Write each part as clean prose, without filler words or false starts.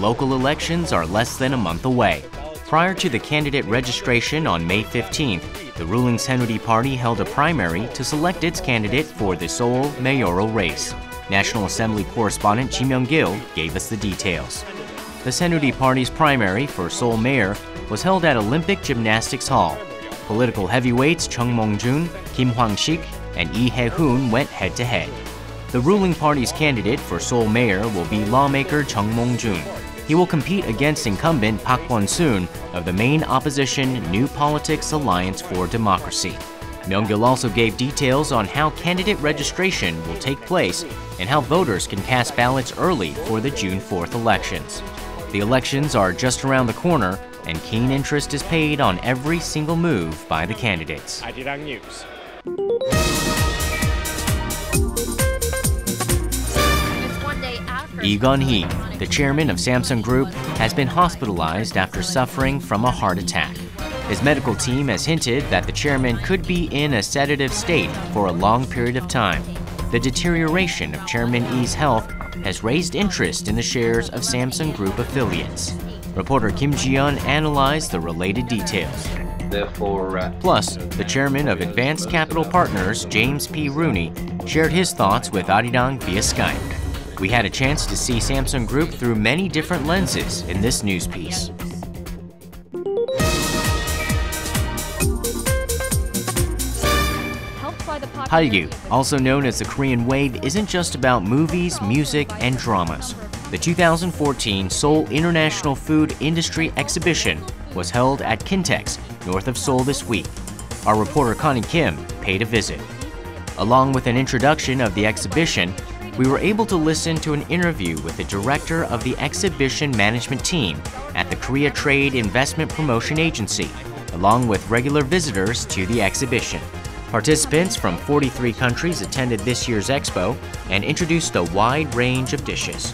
local elections are less than a month away. Prior to the candidate registration on May 15th, the ruling Saenuri Party held a primary to select its candidate for the Seoul mayoral race. National Assembly correspondent Ji Myung-kil gave us the details. The Saenuri Party's primary for Seoul mayor was held at Olympic Gymnastics Hall. Political heavyweights Chung Mong-jun, Kim Hwang-sik, and Lee Hae-hoon went head-to-head. The ruling party's candidate for Seoul mayor will be lawmaker Chung Mong-jun. He will compete against incumbent Park Won-soon of the main opposition New Politics Alliance for Democracy. Myung-kil also gave details on how candidate registration will take place and how voters can cast ballots early for the June 4th elections. The elections are just around the corner, and keen interest is paid on every single move by the candidates. Arirang News. Lee Gun-hee, the chairman of Samsung Group, has been hospitalized after suffering from a heart attack. His medical team has hinted that the chairman could be in a sedative state for a long period of time. The deterioration of Chairman Lee's health has raised interest in the shares of Samsung Group affiliates. Reporter Kim Ji-yeon analyzed the related details. Plus, the chairman of Advanced Capital Partners, James P. Rooney, shared his thoughts with Arirang via Skype. We had a chance to see Samsung Group through many different lenses in this news piece. Hallyu, also known as the Korean Wave, isn't just about movies, music, and dramas. The 2014 Seoul International Food Industry Exhibition was held at Kintex, north of Seoul this week. Our reporter Connie paid a visit. Along with an introduction of the exhibition, we were able to listen to an interview with the director of the exhibition management team at the Korea Trade Investment Promotion Agency, along with regular visitors to the exhibition. Participants from 43 countries attended this year's expo and introduced a wide range of dishes.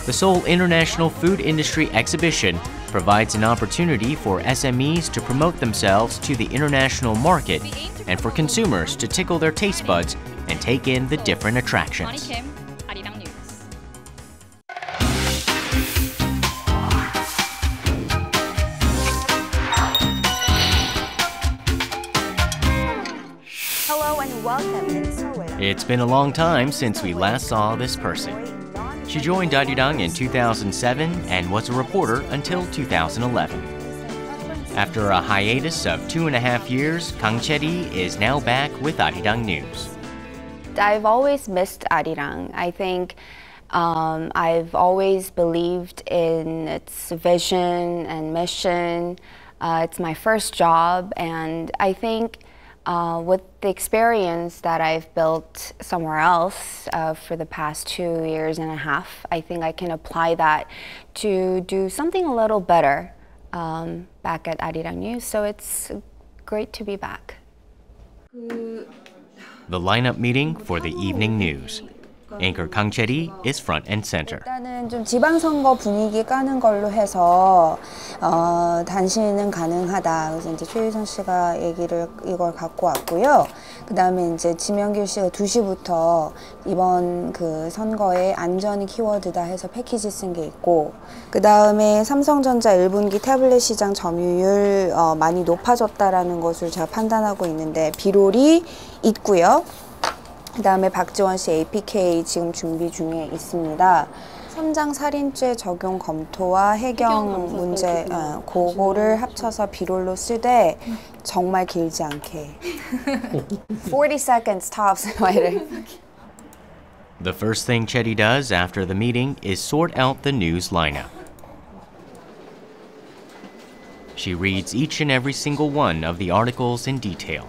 The Seoul International Food Industry Exhibition provides an opportunity for SMEs to promote themselves to the international market and for consumers to tickle their taste buds and take in the different attractions. Hello and welcome in Seoul. It's been a long time since we last saw this person. She joined Arirang in 2007 and was a reporter until 2011. After a hiatus of 2.5 years, Kang Chery is now back with Arirang News. I've always missed Arirang. I think I've always believed in its vision and mission. It's my first job, and I think with the experience that I've built somewhere else for the past 2.5 years, I think I can apply that to do something a little better back at Arirang News. So it's great to be back. The lineup meeting for the evening news. Anchor Kang Chery is front and center. 일단은 좀 지방선거 분위기 까는 걸로 해서 단신은 가능하다. 그래서 이제 최유선 씨가 이걸 갖고 왔고요. 그다음에 이제 지명길 씨가 2시부터 이번 그 선거에 안전이 키워드다 해서 패키지 쓴 게 있고, 그다음에 삼성전자 1분기 태블릿 시장 점유율 많이 높아졌다라는 것을 제가 판단하고 있는데 비롤이 있고요. 그 다음에 박지원 씨 APK 지금 준비 중에 있습니다. 선장 살인죄 적용 검토와 해경 문제 그거를 합쳐서 비롤로 쓰되 정말 길지 않게 40 seconds tops. The first thing Chery does after the meeting is sort out the news lineup. She reads each and every single one of the articles in detail.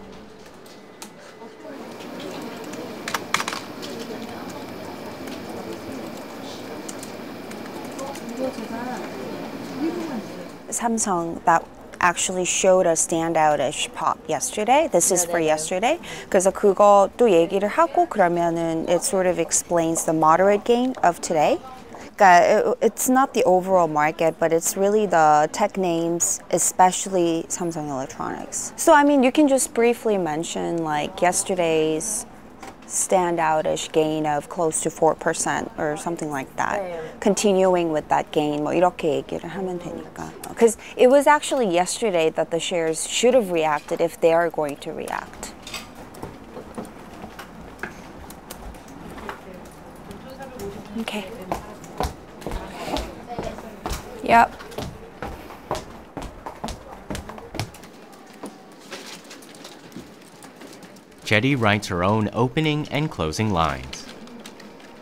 Samsung that actually showed a standout-ish pop yesterday. This is for yesterday. 그래서 그것도 얘기를 하고 그러면은 it sort of explains the moderate gain of today. 그러니까 it's not the overall market, but it's really the tech names, especially Samsung Electronics. So I mean, you can just briefly mention like yesterday's standoutish gain of close to 4% or something like that. Continuing with that gain, 뭐 이렇게 얘기를 하면 되니까. Because it was actually yesterday that the shares should have reacted if they are going to react. Okay. Yep. Chery writes her own opening and closing lines.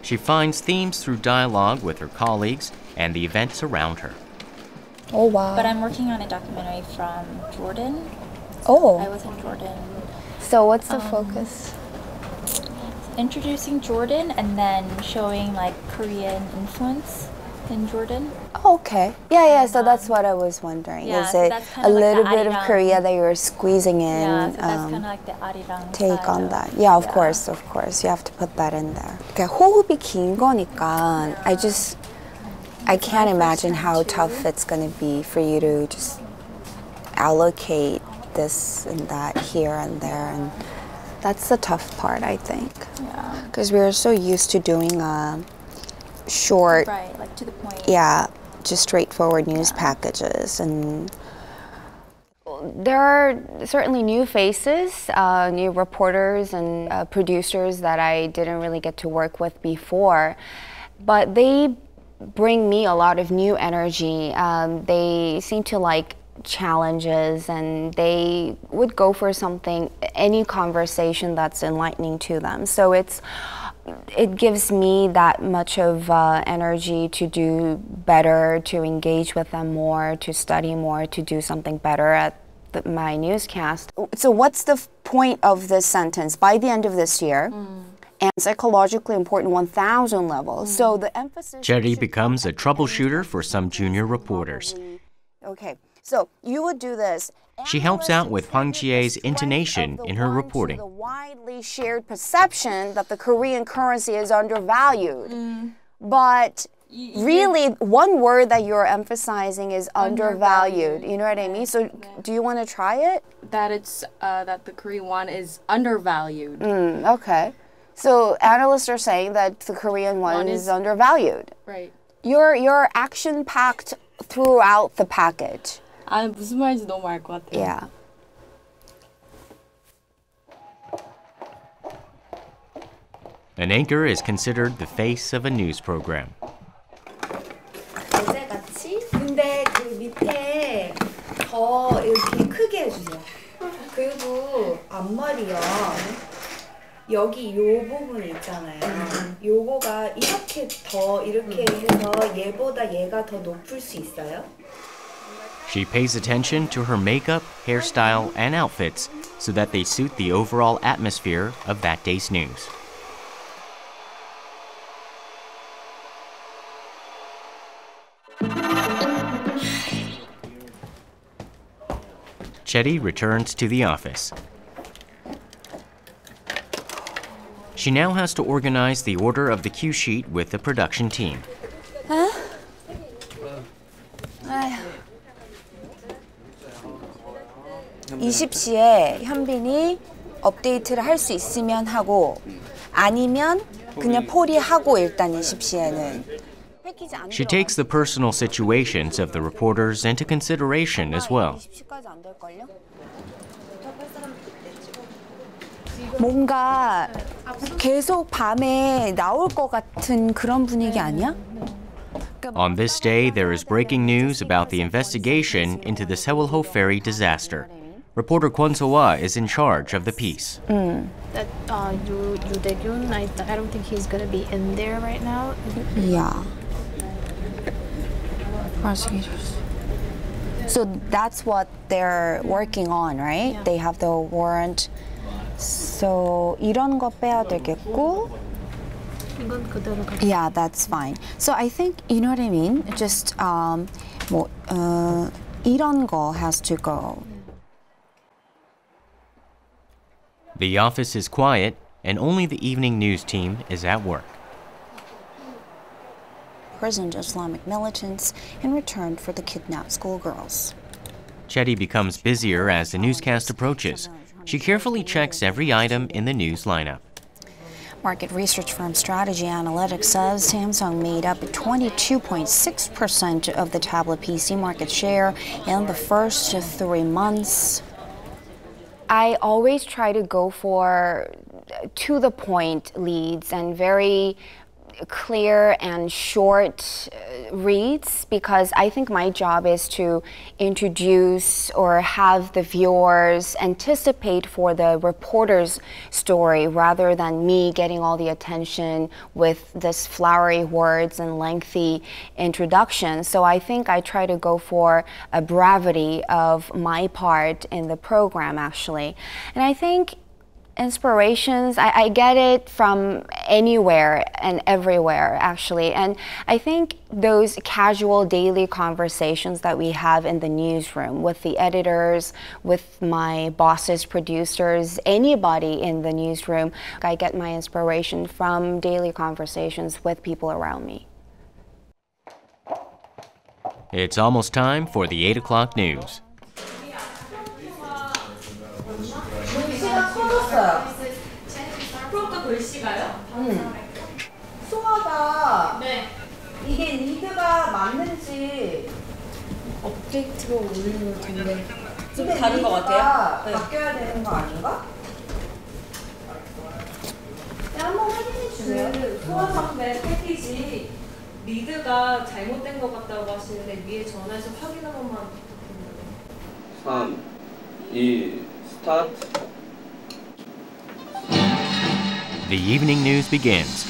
She finds themes through dialogue with her colleagues and the events around her. Oh, wow. But I'm working on a documentary from Jordan. Oh. I was in Jordan. So what's the focus? Introducing Jordan and then showing like Korean influence in Jordan. Oh, okay. Yeah, so that's what I was wondering. Yeah, Is so it that's a kinda like little the bit of Arirang. Korea that you're squeezing in? Yeah, so that's kind of like the Arirang Take style. on that. Yeah, of course. You have to put that in there. Okay, 호흡이 긴 거니까 I can't imagine how tough it's going to be for you to just allocate this and that here and there, and that's the tough part, I think. Yeah. Because we're so used to doing short, Right, like to the point. yeah, just straightforward news packages. And There are certainly new faces, new reporters and producers that I didn't really get to work with before, but they bring me a lot of new energy. They seem to like challenges, and they would go for something, any conversation that's enlightening to them. So it gives me that much of energy to do better, to engage with them more, to study more, to do something better at my newscast. so what's the point of this sentence? By the end of this year, and psychologically important 1,000 levels. So the emphasis... Chery becomes a troubleshooter for some junior reporters. Okay, so you would do this. She helps out with Hwang Ji-ae's intonation in her reporting. The widely shared perception that the Korean currency is undervalued. But really, one word that you're emphasizing is undervalued. You know what I mean? So do you want to try it? That it's that the Korean won is undervalued. Okay. So analysts are saying that the Korean won is undervalued. Right. You're action-packed throughout the package. 아, 무슨 말인지 너무 알 것 같아요. Yeah. An anchor is considered the face of a news program. 어제같이? 근데 그 밑에 더 이렇게 크게 해주세요. 그리고 앞머리요. 여기 요 부분 있잖아요. 요거가 이렇게 해서 얘보다 얘가 더 높을 수 있어요? She pays attention to her makeup, hairstyle, and outfits so that they suit the overall atmosphere of that day's news. Chery returns to the office. She now has to organize the order of the cue sheet with the production team. 20시에 현빈이 업데이트를 할 수 있으면 하고 아니면 그냥 포리하고 일단 20시에는 패키지 안 She takes the personal situations of the reporters into consideration as well. 20시까지 안 될걸요? 뭔가 계속 밤에 나올 것 같은 그런 분위기 아니야? On this day, there is breaking news about the investigation into the Seoul ferry disaster. Reporter Kwon So-hwa is in charge of the piece. That Yoo Dae-gyun, I don't think he's going to be in there right now. Yeah. Prosecutors. So that's what they're working on, right? Yeah. They have the warrant. So 이런 거 빼야 되겠고. 이건 그대로 가. Yeah, that's fine. So I think, you know what I mean? Just 이런 거 has to go. The office is quiet, and only the evening news team is at work. Imprisoned Islamic militants in return for the kidnapped schoolgirls. Chery becomes busier as the newscast approaches. She carefully checks every item in the news lineup. Market research firm Strategy Analytics says Samsung made up 22.6% of the tablet PC market share in the first 3 months. I always try to go for to-the-point leads and very clear and short reads, because I think my job is to introduce or have the viewers anticipate for the reporter's story rather than me getting all the attention with this flowery words and lengthy introduction. So I think I try to go for a brevity of my part in the program, actually. And I think inspirations, I get it from anywhere and everywhere, actually. And I think those casual daily conversations that we have in the newsroom with the editors, with my bosses, producers, anybody in the newsroom, I get my inspiration from daily conversations with people around me. It's almost time for the 8 o'clock news. 프롬프트 글씨가요? 소아가 이게 리드가 맞는지 업데이트로 올릴 텐데 좀 다른 것 같아요. 바뀌어야 되는 거 아닌가? 네, 한번 확인해 주세요. 소아 선배 패키지 리드가 잘못된 것 같다고 하시는데 위에 전화해서 확인 한 번만 부탁드립니다. 3, 2, 스타트. The evening news begins.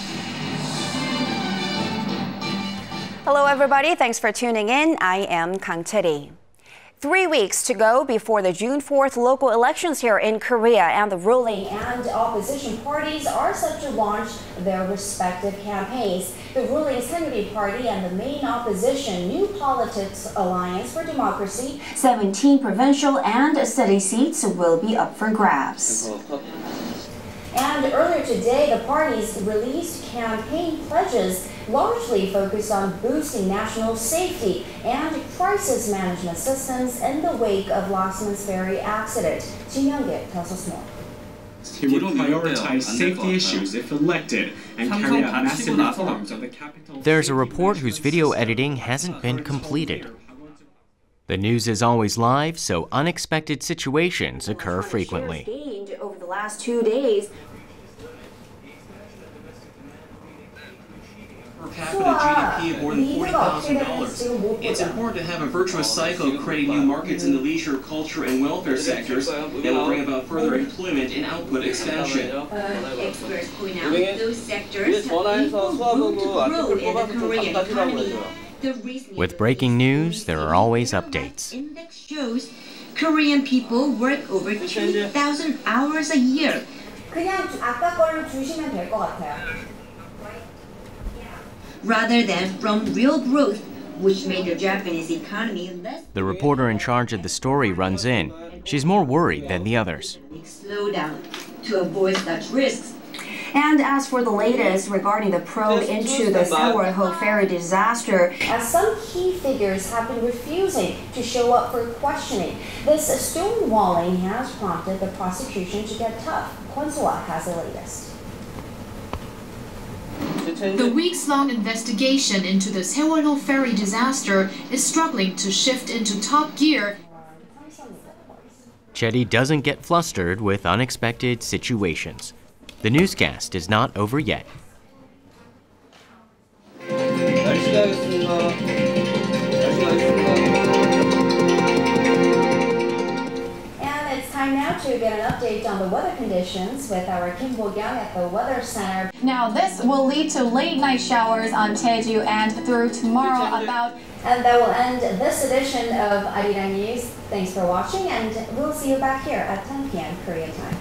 Hello, everybody. Thanks for tuning in. I am Kang Chery. 3 weeks to go before the June 4th local elections here in Korea, and the ruling and opposition parties are set to launch their respective campaigns. The ruling Saenuri Party and the main opposition New Politics Alliance for Democracy, 17 provincial and city seats will be up for grabs. And earlier today, the parties released campaign pledges largely focused on boosting national safety and crisis management systems in the wake of last month's ferry accident. Ji Myung-kil tells us more. He would prioritize safety issues if elected and carry out massive reforms of the capital. There's a report whose video editing hasn't been completed. The news is always live, so unexpected situations occur frequently. Over the last 2 days, per capita GDP of more than $40,000. It's important to have a virtuous cycle of creating new markets in the leisure, culture, and welfare sectors that will bring about further employment and output expansion. Experts point out those sectors have equal room to grow in the Korean economy. With breaking news, there are always updates. Index shows Korean people work over 2,000 hours a year. 그냥 아까 거를 주시면 될 것 같아요. Rather than from real growth, which made the Japanese economy less. The reporter in charge of the story runs in. She's more worried than the others. Slow down to avoid such risks. And as for the latest regarding the probe into the Seoul ferry disaster, as some key figures have been refusing to show up for questioning, this stonewalling has prompted the prosecution to get tough. Kwon So-ah has the latest. The weeks-long investigation into the Seoul ferry disaster is struggling to shift into top gear. Chery doesn't get flustered with unexpected situations. The newscast is not over yet. And it's time now to get an update on the weather conditions with our Kim Bo-kyung at the Weather Center. Now this will lead to late night showers on Jeju and through tomorrow And that will end this edition of Arirang News. Thanks for watching, and we'll see you back here at 10 p.m. Korea time.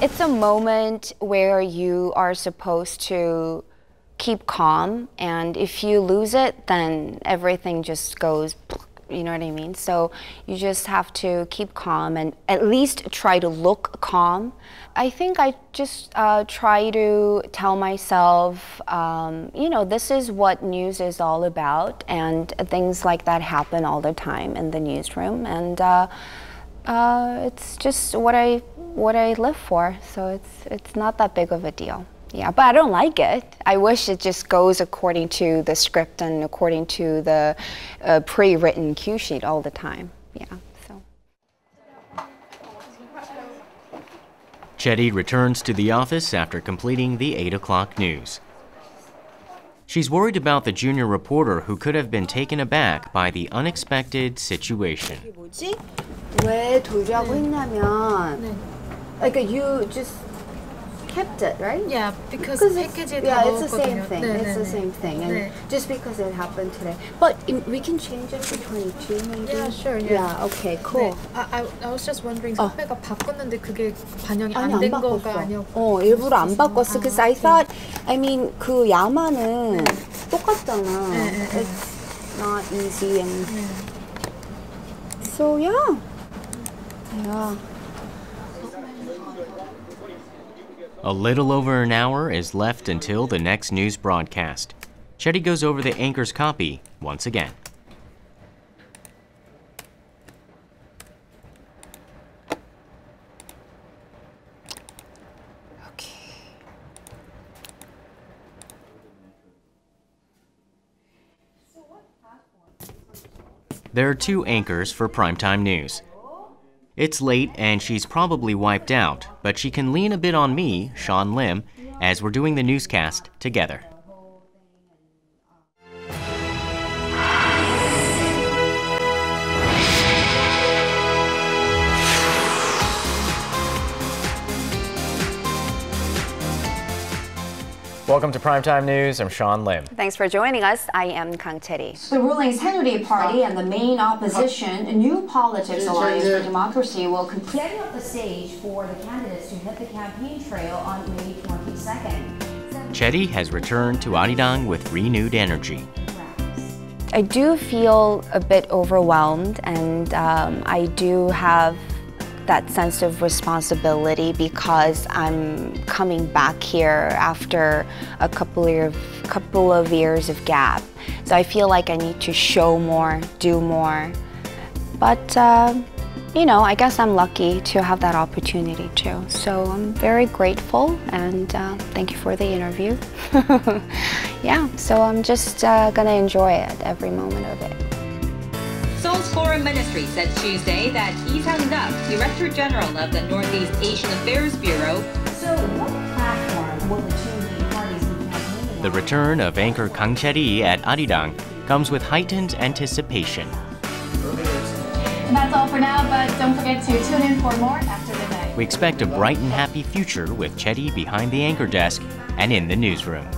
It's a moment where you are supposed to keep calm, and if you lose it, then everything just goes You know what I mean? So you just have to keep calm and at least try to look calm. I think I just try to tell myself, you know, this is what news is all about, and things like that happen all the time in the newsroom, and it's just what I live for. So it's not that big of a deal. Yeah, but I don't like it. I wish it just goes according to the script and according to the pre-written cue sheet all the time. Yeah, so. Chery returns to the office after completing the 8 o'clock news. She's worried about the junior reporter who could have been taken aback by the unexpected situation. 왜 도주하고 했냐면, like you just kept it, right? Yeah, because it's the same thing. It's the same thing, and just because it happened today. But we can change it to 22, maybe. Yeah, sure. Yeah. Okay. Cool. I was just wondering, 선배가 바꿨는데 그게 반영이 안 된 거가 아니었고. 일부러 안 바꿨어. Because I thought, I mean, 그 야마는 똑같잖아. It's not easy, and so yeah. A little over an hour is left until the next news broadcast. Chery goes over the anchor's copy once again. There are 2 anchors for primetime news. It's late and she's probably wiped out, but she can lean a bit on me, Sean Lim, as we're doing the newscast together. Welcome to Primetime News. I'm Sean Lim. Thanks for joining us. I am Kang Chery. The ruling Saenuri Party and the main opposition, New Politics Alliance for Democracy, will continue setting up the stage for the candidates to hit the campaign trail on May 22nd. Chery has returned to Arirang with renewed energy. I do feel a bit overwhelmed, and I do have that sense of responsibility because I'm coming back here after a couple of years of gap. So I feel like I need to show more, do more. But you know, I guess I'm lucky to have that opportunity too. So I'm very grateful, and thank you for the interview. Yeah, so I'm just gonna enjoy it, every moment of it. Seoul's Foreign Ministry said Tuesday that Ji Myung-kil, Director General of the Northeast Asian Affairs Bureau. So what platform will the 2 main parties be campaigning on? The return of anchor Kang Chery at Arirang comes with heightened anticipation. And that's all for now, but don't forget to tune in for more after the night. We expect a bright and happy future with Chery behind the anchor desk and in the newsroom.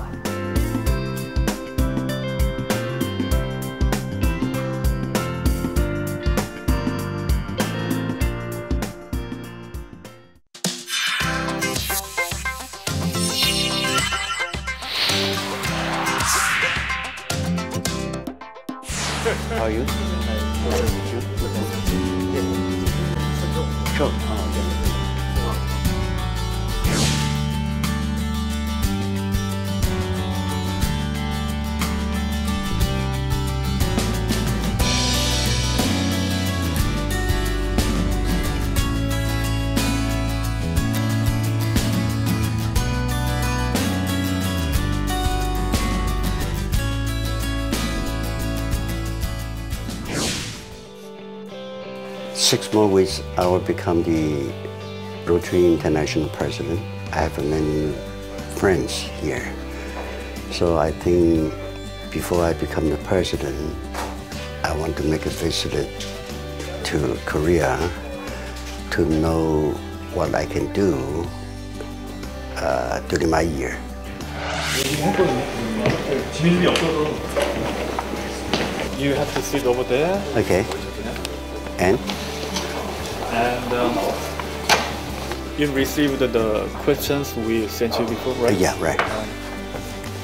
How are you? Sure. Six more weeks, I will become the Rotary International President. I have many friends here. So I think before I become the president, I want to make a visit to Korea to know what I can do during my year. You have to sit over there. Okay. And you received the questions we sent you before, right? Yeah, right.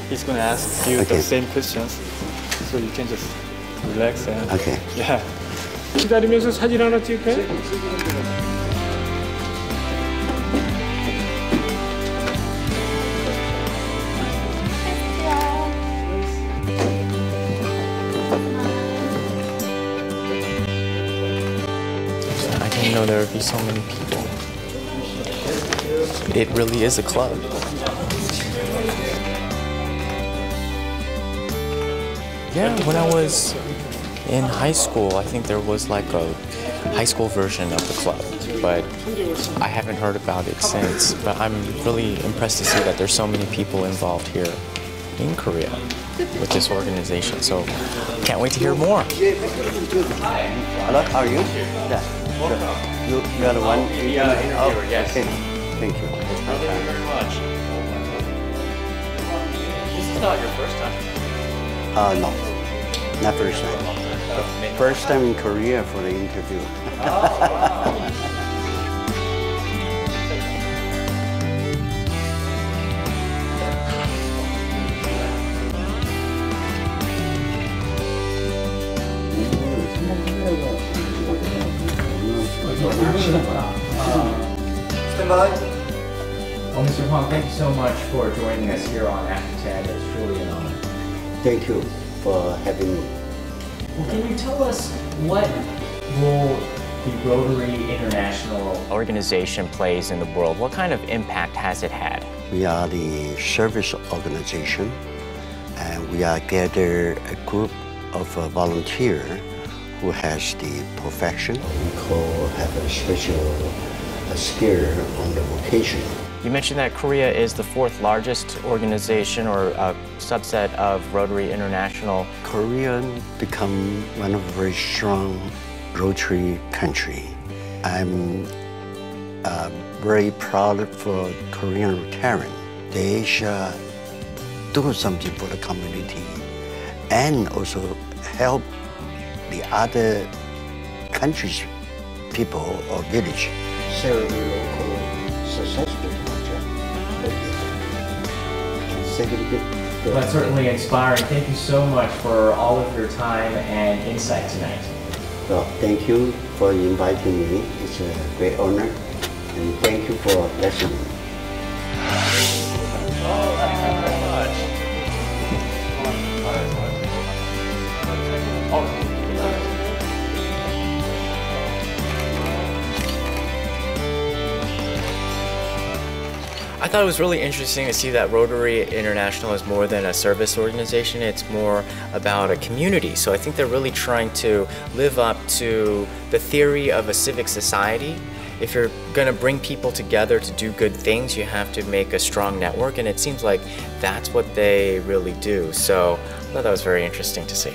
He's going to ask you the same questions, so you can just relax and okay. Yeah. 기다리면서 사진 하나 찍을까요? I didn't know there would be so many people. It really is a club. Yeah, when I was in high school, I think there was like a high school version of the club, but I haven't heard about it since. But I'm really impressed to see that there's so many people involved here in Korea with this organization. So can't wait to hear more. Hello, how are you? Yeah. You are the one? Yeah, interviewer, yes. Okay. Thank you. Thank you very much. This is not your first time? No, not first time. First time in Korea for the interview. Mr. Huang, thank you so much for joining us here on After 10. It's truly an honor. Thank you for having me. Well, can you tell us what role the Rotary International organization plays in the world? What kind of impact has it had? We are the service organization, and we are gather a group of volunteers who has the profession. We have a special skill on the vocation. You mentioned that Korea is the 4th largest organization or subset of Rotary International. Korea become one of a very strong Rotary country. I'm very proud for Korean Rotarian. They should do something for the community and also help the other countries, people or village. Several local successful projects. Well, that's certainly inspiring. Thank you so much for all of your time and insight tonight. Well, thank you for inviting me. It's a great honor. And thank you for listening. Oh, thank you very much. I thought it was really interesting to see that Rotary International is more than a service organization. It's more about a community. So I think they're really trying to live up to the theory of a civic society. If you're going to bring people together to do good things, you have to make a strong network, and it seems like that's what they really do. So I thought that was very interesting to see.